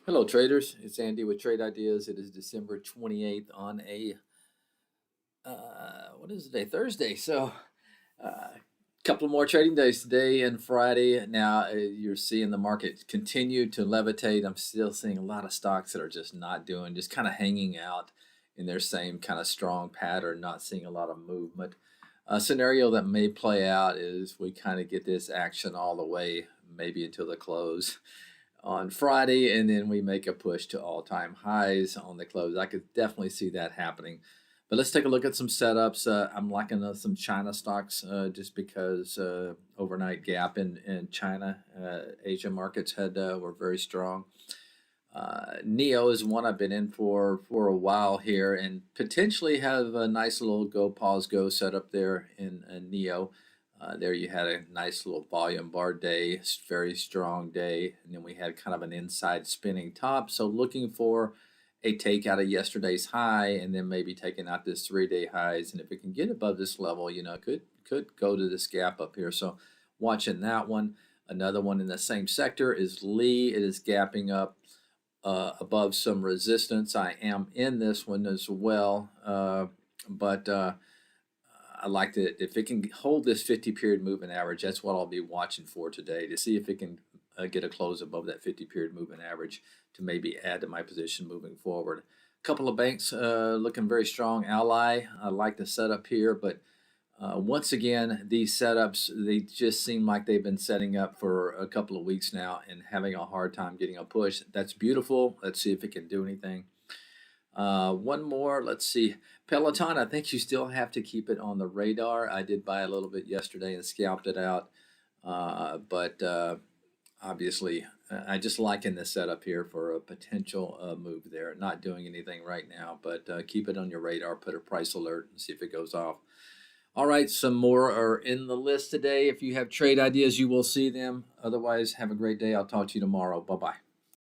Hello, traders. It's Andy with Trade Ideas. It is December 28th on a what is the day? Thursday. So, a couple more trading days today and Friday. Now, you're seeing the market continue to levitate. I'm still seeing a lot of stocks that are just not doing, just kind of hanging out in their same kind of strong pattern, not seeing a lot of movement. A scenario that may play out is we kind of get this action all the way, maybe until the close on Friday, and then we make a push to all-time highs on the close. I could definitely see that happening. But let's take a look at some setups. I'm liking some China stocks just because overnight gap in China. Asia markets were very strong. Neo is one I've been in for a while here, and potentially have a nice little go pause go setup there in Neo. There you had a nice little volume bar day, very strong day, and then we had kind of an inside spinning top. So looking for a take out of yesterday's high, and then maybe taking out this 3-day highs. And if it can get above this level, could go to this gap up here. So watching that one. Another one in the same sector is Lee. It is gapping up above some resistance. I am in this one as well, but I like that if it can hold this 50-period moving average, that's what I'll be watching for today to see if it can get a close above that 50-period moving average to maybe add to my position moving forward. A couple of banks looking very strong. Ally, I like the setup here, but once again, these setups, they just seem like they've been setting up for a couple of weeks now and having a hard time getting a push. That's beautiful. Let's see if it can do anything. One more, let's see. Peloton, I think you still have to keep it on the radar. I did buy a little bit yesterday and scalped it out. But obviously, I just liking this setup here for a potential move there. Not doing anything right now, but keep it on your radar. Put a price alert and see if it goes off. All right, some more are in the list today. If you have trade ideas, you will see them. Otherwise, have a great day. I'll talk to you tomorrow. Bye-bye.